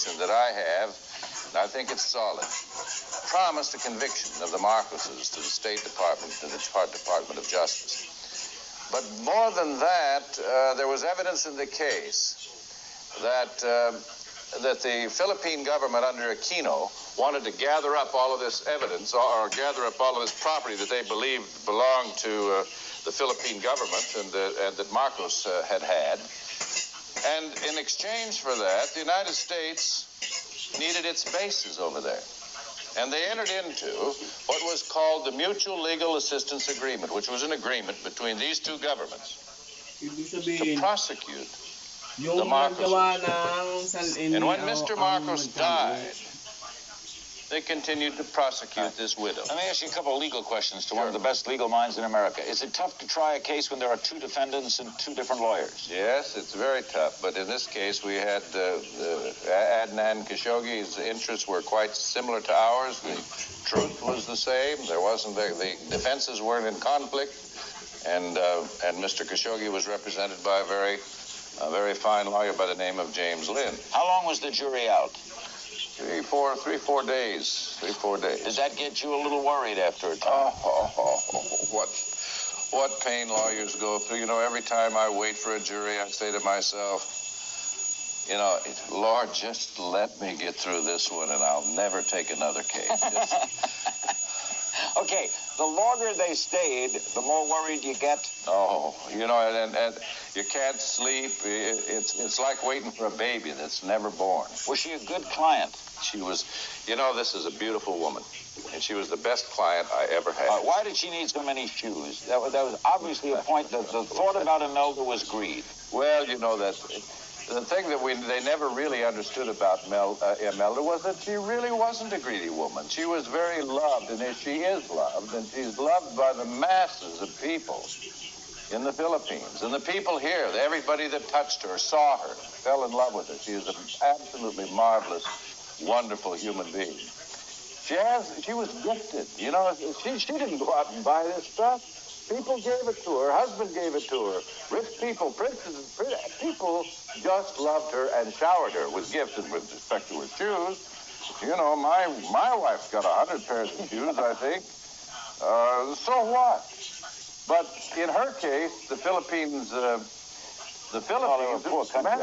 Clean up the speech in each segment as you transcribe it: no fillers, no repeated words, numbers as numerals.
that I have, and I think it's solid, promised a conviction of the Marcoses to the State Department and the Department of Justice. But more than that, there was evidence in the case that the Philippine government under Aquino wanted to gather up all of this evidence or gather up all of this property that they believed belonged to the Philippine government and that Marcos had. And in exchange for that, the United States needed its bases over there. And they entered into what was called the Mutual Legal Assistance Agreement, which was an agreement between these two governments to prosecute the Marcoses. And when Mr. Marcos died, they continued to prosecute this widow. Let me ask you a couple of legal questions to one of the best legal minds in America. Is it tough to try a case when there are two defendants and two different lawyers? Yes, it's very tough. But in this case, we had Adnan Khashoggi's interests were quite similar to ours. The truth was the same. The defenses weren't in conflict. And Mr. Khashoggi was represented by a very fine lawyer by the name of James Lynn. How long was the jury out? 3-4 days. 3-4 days. Does that get you a little worried after a time? What pain lawyers go through. You know, every time I wait for a jury, I say to myself, you know, Lord, just let me get through this one and I'll never take another case. Okay, the longer they stayed, the more worried you get? Oh, you know, and you can't sleep. It's like waiting for a baby that's never born. Was she a good client? She was, you know, this is a beautiful woman, and she was the best client I ever had. Why did she need so many shoes? That was obviously a point that the thought about Imelda was greed. Well, you know, that the thing that they never really understood about Imelda was that she really wasn't a greedy woman. She was very loved, and she is loved, and she's loved by the masses of people in the Philippines. And the people here, everybody that touched her, saw her, fell in love with her. She is an absolutely marvelous, wonderful human being. She was gifted. You know, she didn't go out and buy this stuff. People gave it to her. Her husband gave it to her. Rich people, princes, people just loved her and showered her with gifts. And with respect to her shoes, you know, my wife's got 100 pairs of shoes, I think. So what? But in her case, the Philippines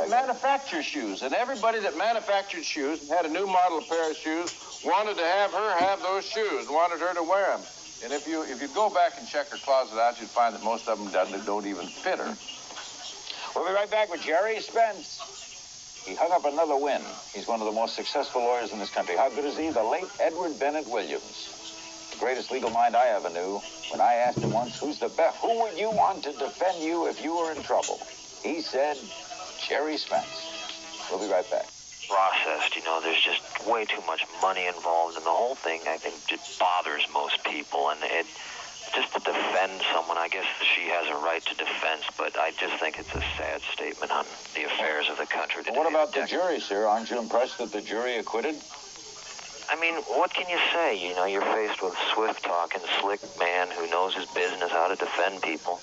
manufacture shoes, and everybody that manufactured shoes and had a new model pair of shoes wanted to have her have those shoes, wanted her to wear them. And if you go back and check her closet out, you'd find that most of them don't even fit her. We'll be right back with Jerry Spence. He hung up another win. He's one of the most successful lawyers in this country. How good is he? The late Edward Bennett Williams. The greatest legal mind I ever knew. When I asked him once, who would you want to defend you if you were in trouble? He said, Jerry Spence. We'll be right back. Processed, you know, there's just way too much money involved in the whole thing. I think it bothers most people, and it just to defend someone, I guess she has a right to defense, but I just think it's a sad statement on the affairs of the country. What about the jury, sir? Aren't you impressed that the jury acquitted? I mean, what can you say? You know, you're faced with a swift-talking, slick man who knows his business, how to defend people.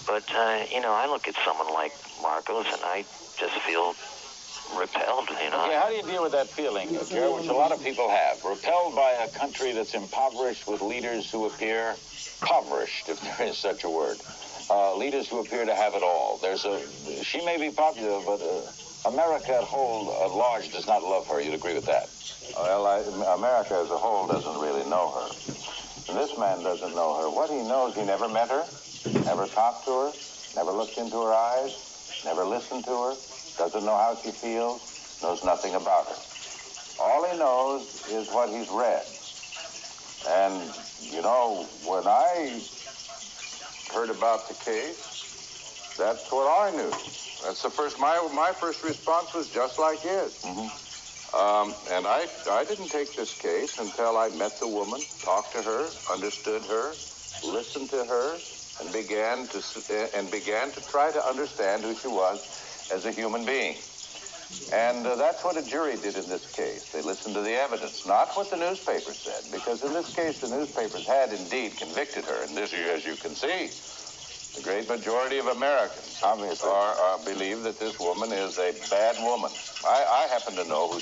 But, you know, I look at someone like Marcos, and I just feel repelled, you know. Okay, how do you deal with that feeling, Joe, which a lot of people have? Repelled by a country that's impoverished with leaders who appear impoverished, if there is such a word. Leaders who appear to have it all. She may be popular, but America at large does not love her. You'd agree with that? Well, America as a whole doesn't really know her. And this man doesn't know her. What he knows, he never met her, never talked to her, never looked into her eyes, never listened to her, doesn't know how she feels, knows nothing about her. All he knows is what he's read. And, you know, when I heard about the case, that's what I knew. That's the first, my first response was just like his. Mm-hmm. And I didn't take this case until I met the woman, talked to her, understood her, listened to her, and began to try to understand who she was as a human being. And that's what a jury did in this case. They listened to the evidence, not what the newspapers said, because in this case the newspapers had indeed convicted her. And this, as you can see, The great majority of Americans obviously believe that this woman is a bad woman. I happen to know who